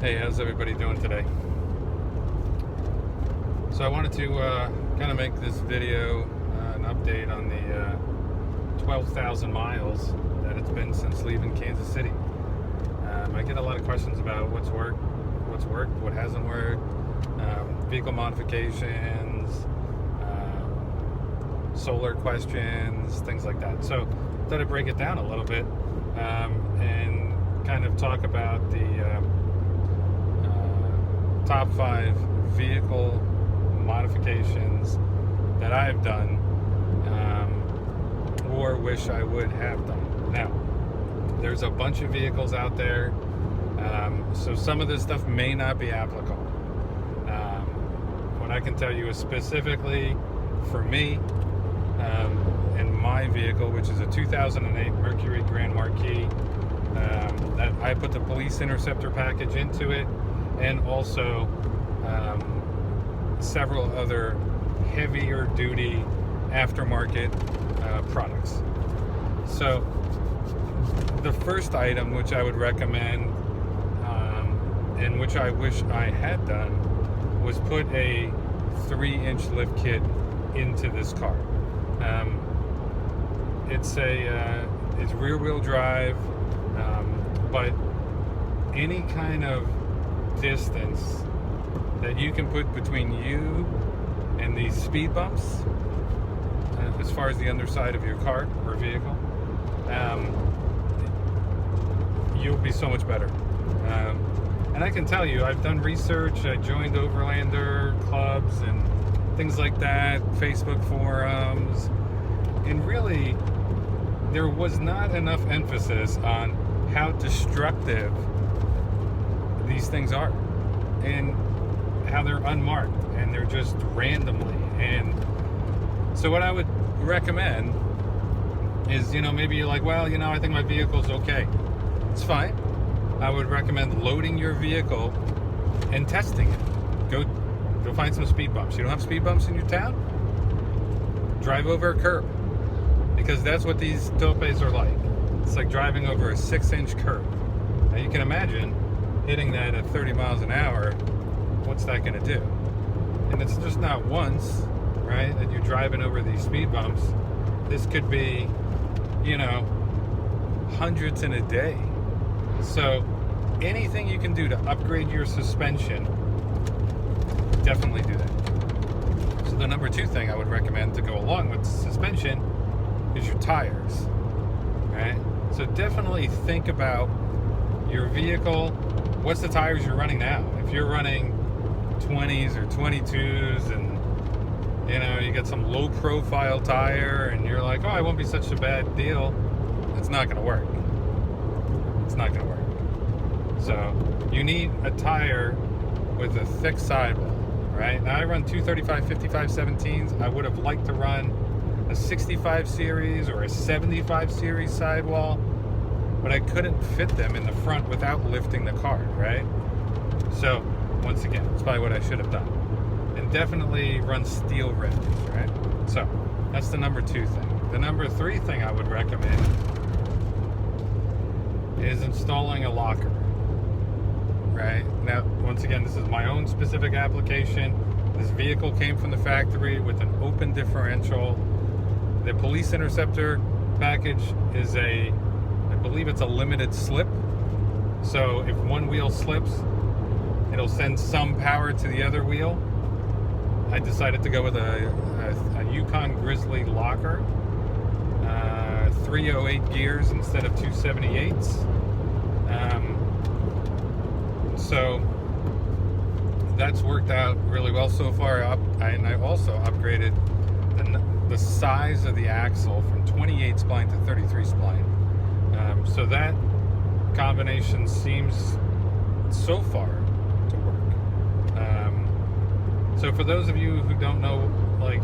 Hey, how's everybody doing today? So I wanted to kind of make this video an update on the 12,000 miles that it's been since leaving Kansas City. I get a lot of questions about what's worked, what hasn't worked, vehicle modifications, solar questions, things like that. So I thought I'd break it down a little bit and kind of talk about the top 5 vehicle modifications that I've done or wish I would have done. Now, there's a bunch of vehicles out there, so some of this stuff may not be applicable. What I can tell you is specifically for me and my vehicle, which is a 2008 Mercury Grand Marquis, that I put the police interceptor package into it, and also several other heavier duty aftermarket products. So the first item which I would recommend and which I wish I had done was put a 3-inch lift kit into this car. It's rear wheel drive, but any kind of distance that you can put between you and these speed bumps, as far as the underside of your car or vehicle, you'll be so much better. And I can tell you, I've done research. I joined Overlander clubs and things like that, Facebook forums, and really there was not enough emphasis on how destructive these things are and how they're unmarked and they're just randomly. And so what I would recommend is, maybe you're like, well, I think my vehicle's okay. It's fine. I would recommend loading your vehicle and testing it. Go find some speed bumps. You don't have speed bumps in your town? Drive over a curb, because that's what these topes are like. It's like driving over a 6-inch curb. Now you can imagine hitting that at 30 miles an hour. What's that going to do? And it's just not once, right, that you're driving over these speed bumps. This could be, hundreds in a day. So anything you can do to upgrade your suspension, definitely do that. So the number 2 thing I would recommend to go along with suspension is your tires, right? So definitely think about your vehicle. What's the tires you're running now? If you're running 20s or 22s and you get some low profile tire and you're like, oh, it won't be such a bad deal, it's not going to work. It's not going to work. So you need a tire with a thick sidewall, right? Now I run 235 55 17s. I would have liked to run a 65 series or a 75 series sidewall, but I couldn't fit them in the front without lifting the car, right? So once again, that's probably what I should have done. And definitely run steel rims, right? So that's the number 2 thing. The number 3 thing I would recommend is installing a locker, right? Now, once again, this is my own specific application. This vehicle came from the factory with an open differential. The police interceptor package is I believe it's a limited slip. So if one wheel slips, it'll send some power to the other wheel. I decided to go with a Yukon Grizzly locker, 308 gears instead of 278s. So that's worked out really well so far. And I also upgraded the size of the axle from 28 spline to 33 spline. So that combination seems so far to work. So for those of you who don't know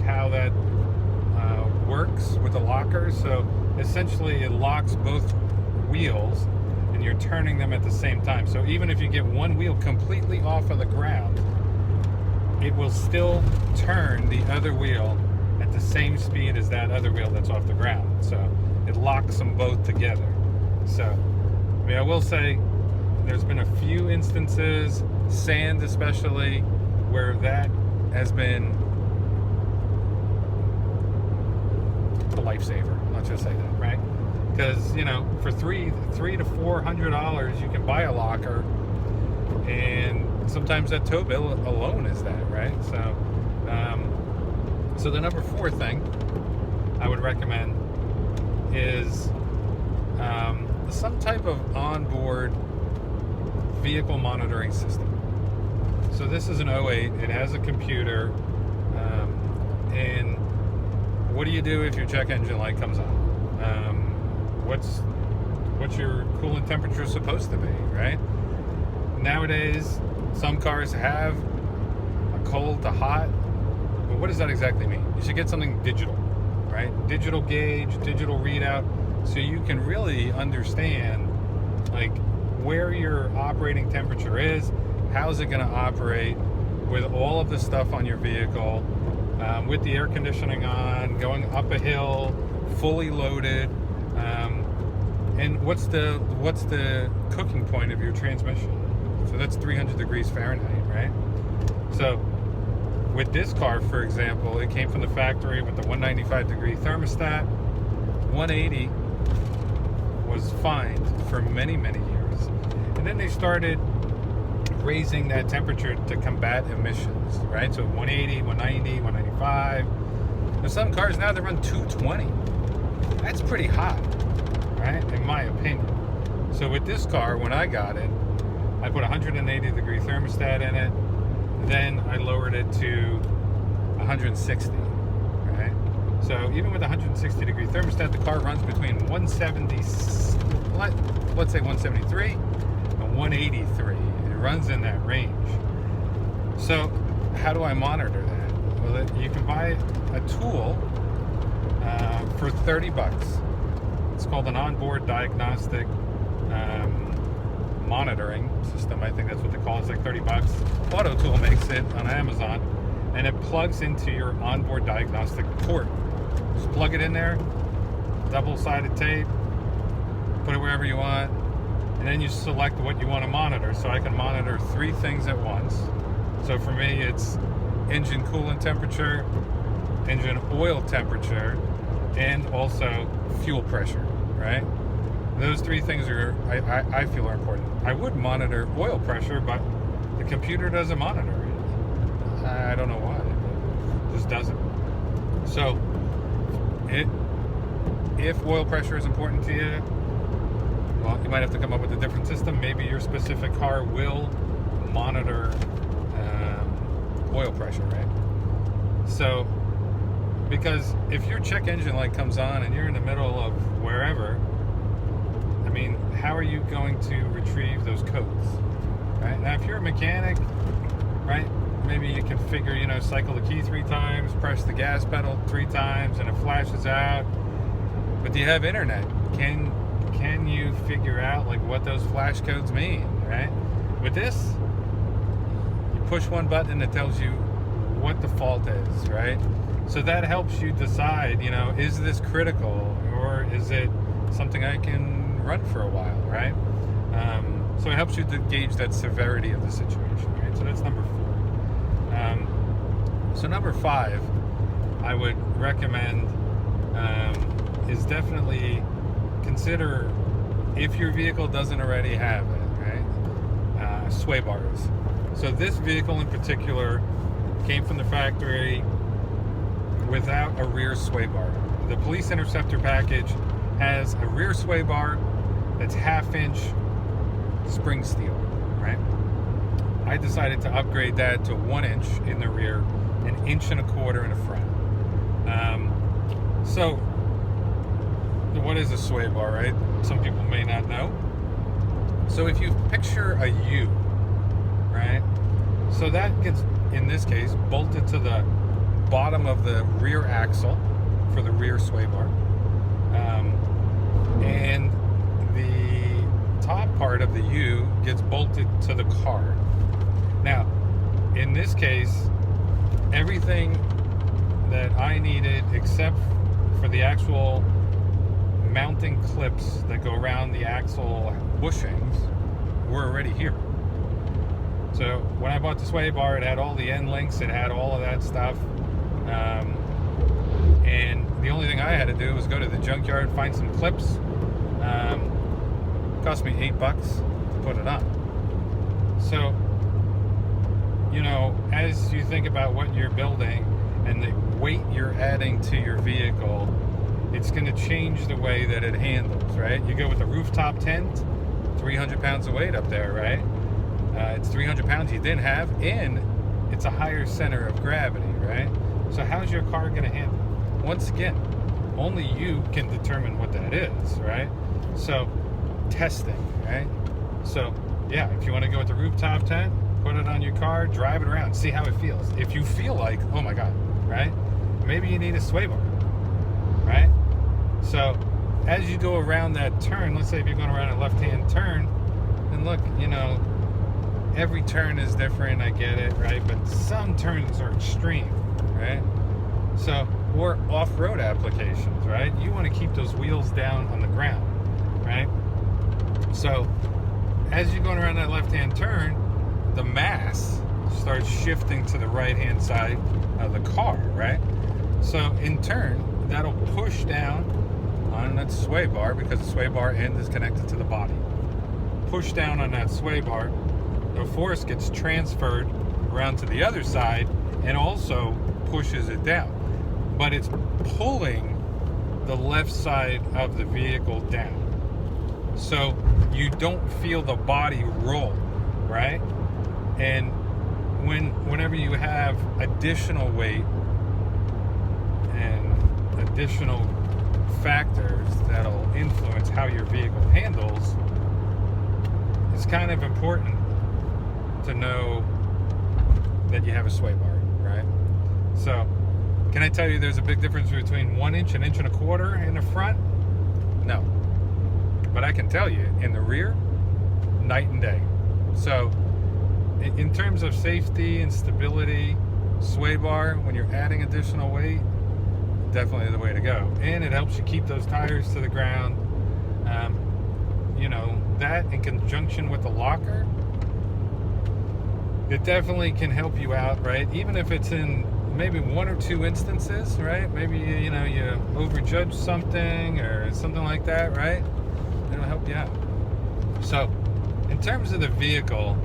how that works with the locker, so essentially it locks both wheels and you're turning them at the same time. So even if you get one wheel completely off of the ground, it will still turn the other wheel at the same speed as that other wheel that's off the ground. So it locks them both together. So, I will say there's been a few instances, sand especially, where that has been a lifesaver. Let's just say that, right? Because for $300 to $400, you can buy a locker, and sometimes that tow bill alone is that, right? So the number 4 thing I would recommend is some type of onboard vehicle monitoring system. So this is an 08. It has a computer, and what do you do if your check engine light comes on? What's your coolant temperature supposed to be, right? Nowadays, some cars have a cold to hot, but what does that exactly mean? You should get something digital, right? Digital gauge, digital readout, so you can really understand like where your operating temperature is, how's it going to operate with all of the stuff on your vehicle, with the air conditioning on, going up a hill, fully loaded, and what's the cooking point of your transmission? So that's 300 degrees Fahrenheit, right? So with this car, for example, it came from the factory with the 195 degree thermostat. 180 was fine for many, many years. And then they started raising that temperature to combat emissions, right? So 180, 190, 195. There's some cars now that run 220. That's pretty hot, right? In my opinion. So with this car, when I got it, I put a 180 degree thermostat in it. Then I lowered it to 160, right? So even with a 160 degree thermostat, the car runs between 170, let's say 173 and 183. It runs in that range. So how do I monitor that? Well, you can buy a tool for $30. It's called an Onboard Diagnostic monitoring system. I think that's what they call it. It's like $30. Auto Tool makes it on Amazon, and it plugs into your onboard diagnostic port. Just plug it in there, double-sided tape, put it wherever you want, and then you select what you want to monitor. So I can monitor 3 things at once. So for me, it's engine coolant temperature, engine oil temperature, and also fuel pressure, right? Those 3 things I feel are important. I would monitor oil pressure, but the computer doesn't monitor it. I don't know why, but it just doesn't. So, if oil pressure is important to you, well, you might have to come up with a different system. Maybe your specific car will monitor oil pressure, right? So, because if your check engine light comes on and you're in the middle of wherever, I mean, how are you going to retrieve those codes, right? Now, if you're a mechanic, right, maybe you can figure, cycle the key 3 times, press the gas pedal 3 times, and it flashes out. But do you have internet? Can you figure out, like, what those flash codes mean, right? With this, you push one button and it tells you what the fault is, right? So that helps you decide, is this critical, or is it something I can run for a while, right? So it helps you to gauge that severity of the situation, right? So that's number 4. So number 5, I would recommend is definitely consider, if your vehicle doesn't already have it, right? Sway bars. So this vehicle in particular came from the factory without a rear sway bar. The Police Interceptor package has a rear sway bar that's 1/2-inch spring steel, right? I decided to upgrade that to 1 inch in the rear, 1.25 inches in the front. So what is a sway bar, right? Some people may not know. So if you picture a U, right? So that gets, in this case, bolted to the bottom of the rear axle for the rear sway bar. And the top part of the U gets bolted to the car. Now, in this case, everything that I needed, except for the actual mounting clips that go around the axle bushings, we're already here. So when I bought the sway bar, it had all the end links, it had all of that stuff. And the only thing I had to do was go to the junkyard, find some clips. Cost me $8 to put it on. So, you know, as you think about what you're building and the weight you're adding to your vehicle, it's going to change the way that it handles, right? You go with a rooftop tent, 300 pounds of weight up there, right? It's 300 pounds you didn't have, and it's a higher center of gravity, right? So how's your car going to handle? Once again, only you can determine what that is, right? So testing, right? So yeah, if you want to go with the rooftop tent, put it on your car, drive it around, see how it feels. If you feel like, oh my God, right? Maybe you need a sway bar, right? So as you go around that turn, let's say if you're going around a left-hand turn, and look, you know, every turn is different, I get it, right? But some turns are extreme, right? So, or off-road applications, right? You want to keep those wheels down on the ground, right? So, as you're going around that left-hand turn, the mass starts shifting to the right-hand side of the car, right? So, in turn, that'll push down on that sway bar, because the sway bar end is connected to the body. Push down on that sway bar, the force gets transferred around to the other side and also pushes it down. But it's pulling the left side of the vehicle down. So you don't feel the body roll, right? And whenever you have additional weight and additional factors that'll influence how your vehicle handles, it's kind of important to know that you have a sway bar, right? So, can I tell you there's a big difference between 1 inch, 1.25 inches in the front? No. But I can tell you, in the rear, night and day. So, in terms of safety and stability, sway bar, when you're adding additional weight, definitely the way to go. And it helps you keep those tires to the ground. You know, that in conjunction with the locker, it definitely can help you out, right? Even if it's in maybe 1 or 2 instances, right? Maybe, you know, you overjudge something or something like that, right? It'll help you out. So, in terms of the vehicle,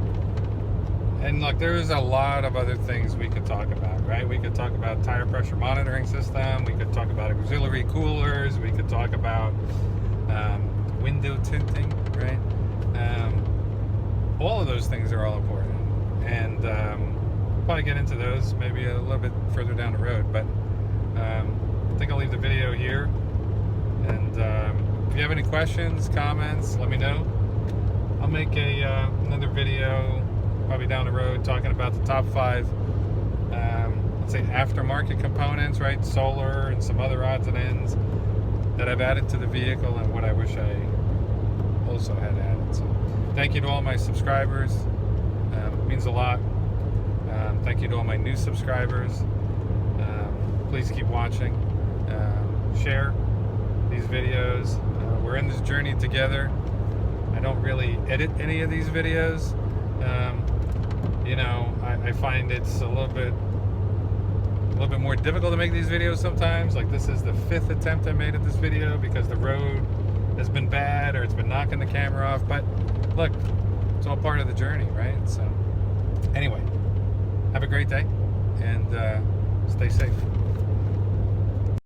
and look, there's a lot of other things we could talk about, right? We could talk about tire pressure monitoring system. We could talk about auxiliary coolers. We could talk about window tinting, right? All of those things are all important. And we'll probably get into those maybe a little bit further down the road. But I think I'll leave the video here. And if you have any questions, comments, let me know. I'll make another video probably down the road talking about the top 5, let's say aftermarket components, right? Solar and some other odds and ends that I've added to the vehicle and what I wish I also had added. So thank you to all my subscribers. It means a lot. Thank you to all my new subscribers. Please keep watching. Share these videos. We're in this journey together. I don't really edit any of these videos. You know, I find it's a little bit more difficult to make these videos sometimes. Like, this is the 5th attempt I made at this video because the road has been bad or it's been knocking the camera off. But look, it's all part of the journey, right? So anyway, have a great day and stay safe.